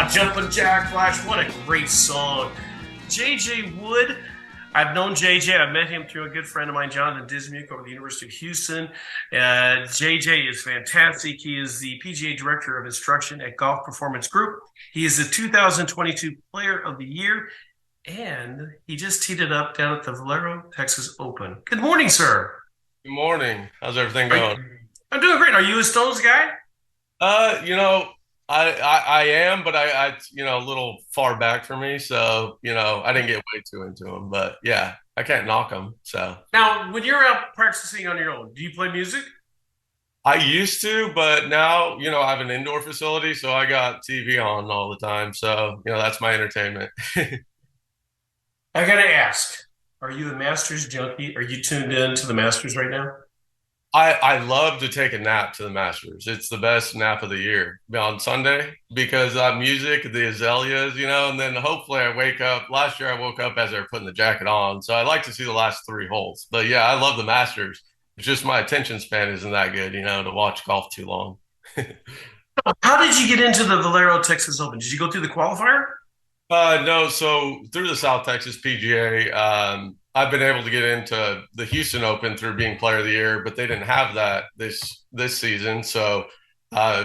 Oh, Jumpin' Jack Flash, what a great song. JJ Wood, I've known JJ. I met him through a good friend of mine, Jonathan Dismuke, over at the University of Houston. JJ is fantastic. He is the PGA Director of Instruction at Golf Performance Group. He is the 2022 Player of the Year, and he just teed it up down at the Valero, Texas Open. Good morning, sir. Good morning. How's everything Are going? you, I'm doing great. Are you a Stones guy? Uh, you know, I am, but a little far back for me. So, I didn't get way too into them, but yeah, I can't knock them. So Now, when you're out practicing on your own, do you play music? I used to, but now, I have an indoor facility, so I got TV on all the time. So, that's my entertainment. I gotta ask, are you a Masters junkie? Are you tuned in to the Masters right now? I love to take a nap to the Masters. It's the best nap of the year on Sunday because music, the azaleas, and then hopefully I wake up. Last year I woke up as they were putting the jacket on, so I like to see the last three holes. But yeah, I love the Masters. It's just my attention span isn't that good, to watch golf too long. How did you get into the Valero Texas Open? Did you go through the qualifier? No, so through the South Texas PGA, I've been able to get into the Houston Open through being Player of the Year, but they didn't have that this season. So,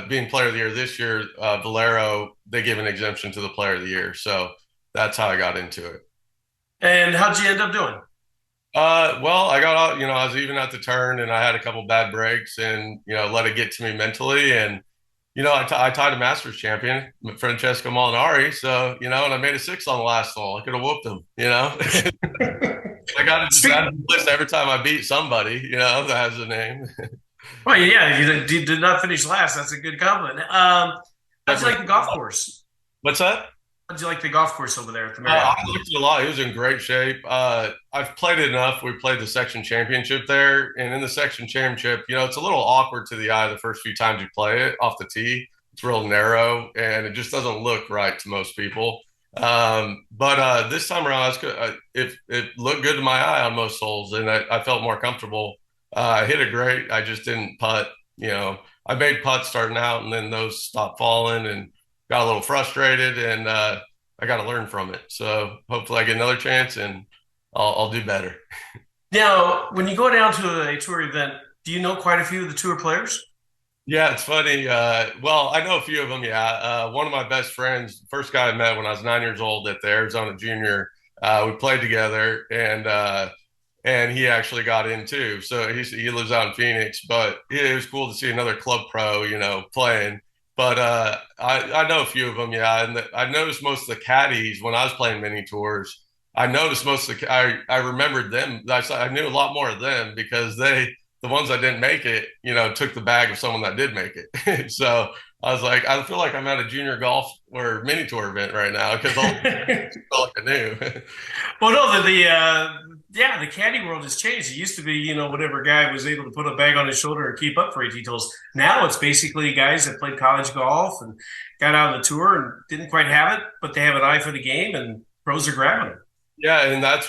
being Player of the Year this year, Valero they gave an exemption to the Player of the Year, so that's how I got into it. And how'd you end up doing? Well, I got out, I was even at the turn, and I had a couple bad breaks, and let it get to me mentally, and I tied a Masters champion, Francesco Molinari. So, and I made a six on the last hole. I could have whooped him. I got to just add Speak. to the list every time I beat somebody, that has a name. Well, yeah, you did not finish last. That's a good compliment. How'd you Definitely. like the golf course? What's that? How'd you like the golf course over there at the Marriott? I liked it a lot. He was in great shape. I've played it enough. We played the section championship there, and in the section championship, it's a little awkward to the eye the first few times you play it off the tee. It's real narrow, and it just doesn't look right to most people. But this time around, it looked good to my eye on most holes, and I felt more comfortable. I hit it great. I just didn't putt. I made putts starting out, and then those stopped falling, and got a little frustrated, and I got to learn from it. So hopefully, I get another chance, and I'll do better. Now, when you go down to a tour event, do you know quite a few of the tour players? Yeah, it's funny. Well, I know a few of them. Yeah, one of my best friends, first guy I met when I was 9 years old at the Arizona Junior. We played together, and he actually got in too. So he lives out in Phoenix, but it was cool to see another club pro, playing. But I know a few of them, yeah. And I noticed most of the caddies when I was playing mini tours. I noticed most of I remembered them. I knew a lot more of them because the ones that didn't make it, took the bag of someone that did make it. So I was like, I feel like I'm at a junior golf or mini tour event right now because all felt like I knew. Well, no, yeah, the caddy world has changed. It used to be, whatever guy was able to put a bag on his shoulder and keep up for 18 holes. Now it's basically guys that played college golf and got out on the tour and didn't quite have it, but they have an eye for the game, and pros are grabbing them. Yeah, and that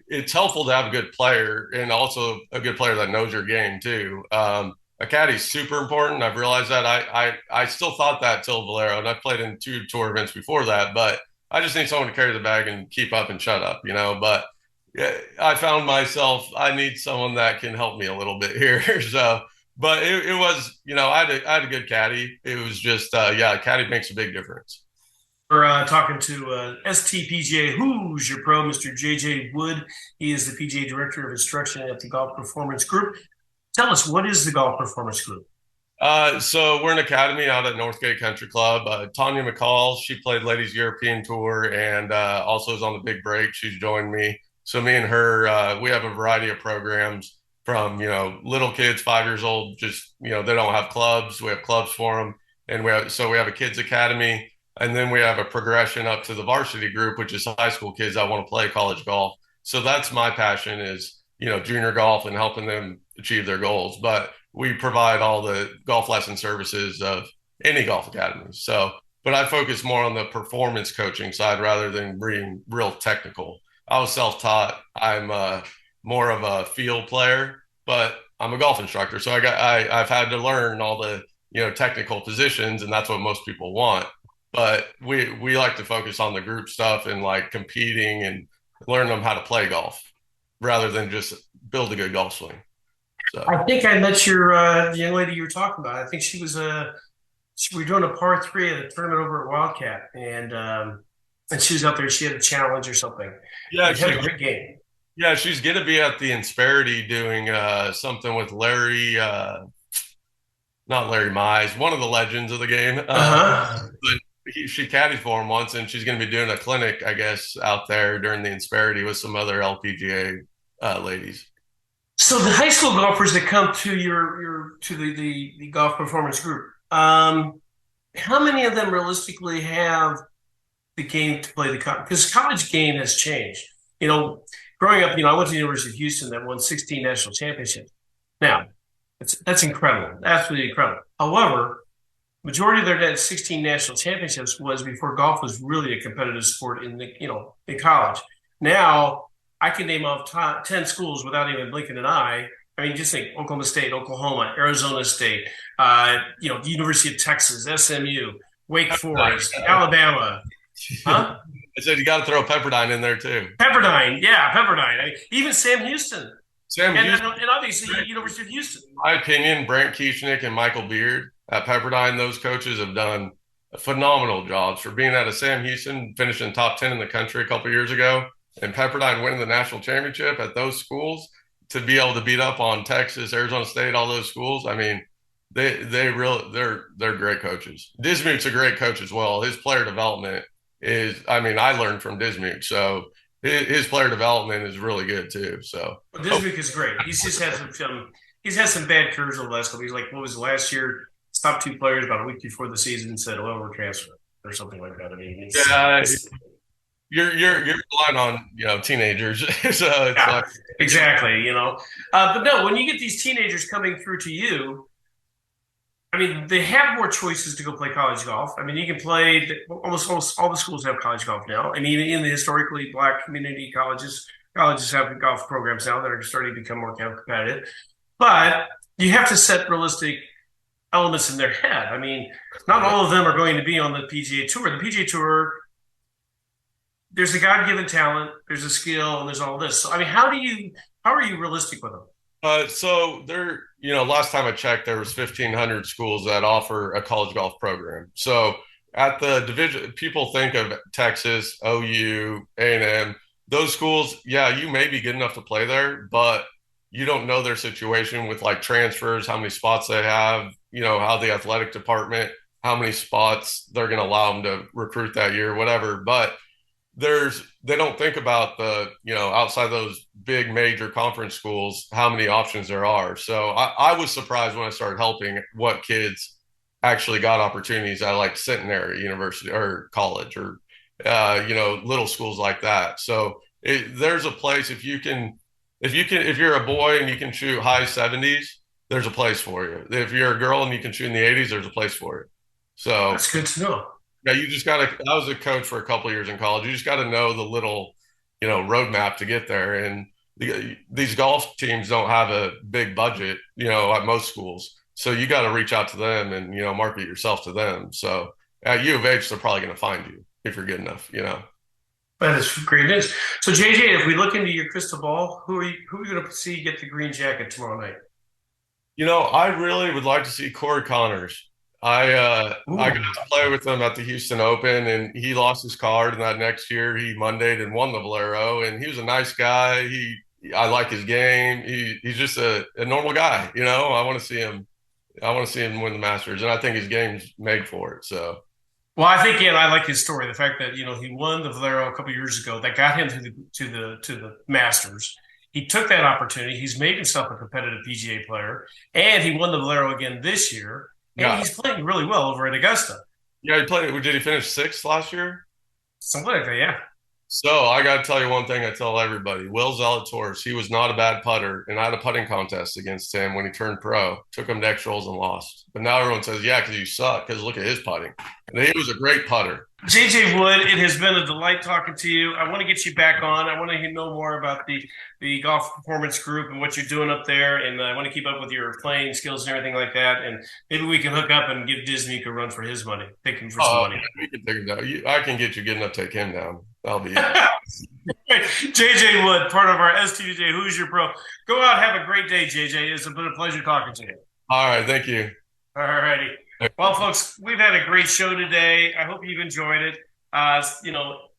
it's helpful to have a good player and also a good player that knows your game too. A caddy's super important. I've realized that. I still thought that till Valero, and I played in two tour events before that, but I just need someone to carry the bag and keep up and shut up, But yeah, I found myself, I need someone that can help me a little bit here. So, but it was, I had a good caddy. It was just, yeah, caddy makes a big difference. We're talking to STPGA Who's Your Pro, Mr. JJ Wood. He is the PGA Director of Instruction at the Golf Performance Group. Tell us, what is the Golf Performance Group? So we're an academy out at Northgate Country Club. Tanya McCall, she played Ladies European Tour and also is on the big break. She's joined me. So me and her, we have a variety of programs from, little kids, 5 years old, just, they don't have clubs. We have clubs for them. And we have a kids academy. And then we have a progression up to the varsity group, which is high school kids that want to play college golf. So that's my passion is, junior golf and helping them achieve their goals. But we provide all the golf lesson services of any golf academy. So, but I focus more on the performance coaching side rather than being real technical. I was self-taught. I'm more of a field player, but I'm a golf instructor. So I've had to learn all the, technical positions, and that's what most people want. but we like to focus on the group stuff and like competing and learn them how to play golf rather than just build a good golf swing. So I think I met your the young lady you were talking about. I think she was we were doing a par three at a tournament over at Wildcat, and she was out there. She had a challenge or something. yeah, She had a great game. she's gonna be at the Insperity doing something with Larry, not Larry Mize, one of the legends of the game. Uh-huh. But she caddied for him once, and she's gonna be doing a clinic, I guess, out there during the Insperity with some other LPGA ladies. So the high school golfers that come to your to the golf performance group, how many of them realistically have the game to play the college? Because college game has changed. You know, growing up, I went to the University of Houston that won 16 national championships. Now, that's incredible, absolutely incredible. However, majority of their 16 national championships was before golf was really a competitive sport in college. Now I can name off 10 schools without even blinking an eye. I mean, just think Oklahoma State, Oklahoma, Arizona State, the University of Texas, SMU, Wake Forest, Alabama. Huh? I said you got to throw Pepperdine in there too. Pepperdine. Yeah, Pepperdine. I mean, even Sam Houston. Sam and, Houston, and obviously University of Houston. in my opinion, Brent Kieschnick and Michael Beard at Pepperdine, those coaches have done phenomenal jobs for being out of Sam Houston, finishing top 10 in the country a couple years ago, and Pepperdine winning the national championship at those schools to be able to beat up on Texas, Arizona State, all those schools. I mean, they're great coaches. Dismuke's a great coach as well. His player development is, I mean, I learned from Dismuke, so his player development is really good too. So Dismuke is great. He's just had he's had some bad curves over the last couple. He's like, what was the last year? His top two players about a week before the season said, "Well, we're transferring," or something like that. I mean, yeah, you're relying on teenagers, so it's yeah, like exactly. But no, when you get these teenagers coming through to you, I mean, they have more choices to go play college golf. I mean, you can play almost all the schools have college golf now. I mean, in the historically black community colleges have golf programs now that are starting to become more competitive. But you have to set realistic elements in their head. I mean, not all of them are going to be on the PGA Tour. The PGA Tour, there's a God-given talent, there's a skill, and there's all this. So, I mean, how are you realistic with them? so there, last time I checked, there was 1,500 schools that offer a college golf program. So at the division, people think of Texas, OU, A&M. Those schools, yeah, you may be good enough to play there, but you don't know their situation with like transfers, how many spots they have, how the athletic department, how many spots they're going to allow them to recruit that year, whatever. But they don't think about the outside those big major conference schools how many options there are. So I was surprised when I started helping what kids actually got opportunities at like Centenary University or college or little schools like that. So there's a place if you're a boy and you can shoot high 70s, there's a place for you. If you're a girl and you can shoot in the 80s, there's a place for you. So That's good to know. yeah, you just gotta. I was a coach for a couple of years in college. You just got to know the little, roadmap to get there. And these golf teams don't have a big budget, at most schools. So you got to reach out to them and market yourself to them. So at U of H, they're probably going to find you if you're good enough. That is great news. So JJ, if we look into your crystal ball, who are you going to see get the green jacket tomorrow night? I really would like to see Corey Connors. I got to play with him at the Houston Open, and he lost his card. And that next year, he Mondayed and won the Valero. And he was a nice guy. I like his game. He's just a normal guy. I want to see him. I want to see him win the Masters, and I think his game's made for it. So. Well, I think, I like his story. The fact that he won the Valero a couple of years ago, that got him to the Masters. He took that opportunity. He's made himself a competitive PGA player, and he won the Valero again this year. And Yeah, he's playing really well over at Augusta. yeah. He played. Did he finish sixth last year? Something like that, yeah. So I got to tell you one thing. I tell everybody: Will Zalatoris. He was not a bad putter, and I had a putting contest against him when he turned pro. Took him to extra holes and lost. But now everyone says, "Yeah, because you suck." Because look at his putting. And he was a great putter. JJ Wood, it has been a delight talking to you. I want to get you back on. I want to know more about the golf performance group and what you're doing up there. And I want to keep up with your playing skills and everything like that. And maybe we can hook up and give Disney a run for his money, take him for some money. We can take him down. I can get you good enough to take him down. That'll be it. JJ Wood, part of our STJ Who's Your Pro. Go out, have a great day, JJ. It's been a pleasure talking to you. All right, thank you. All righty. Well, folks, we've had a great show today. I hope you've enjoyed it.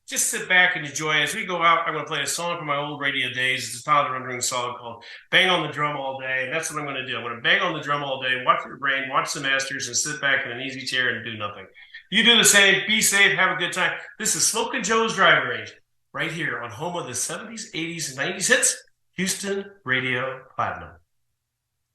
Just sit back and enjoy. As we go out, I'm going to play a song from my old radio days. It's a Tyler Rendering song called Bang on the Drum All Day. And that's what I'm going to do. I'm going to bang on the drum all day, watch your brain, watch the Masters, and sit back in an easy chair and do nothing. You do the same. Be safe. Have a good time. This is Smokin' Joe's Driving Range right here on home of the 70s, 80s, and 90s hits, Houston Radio Platinum.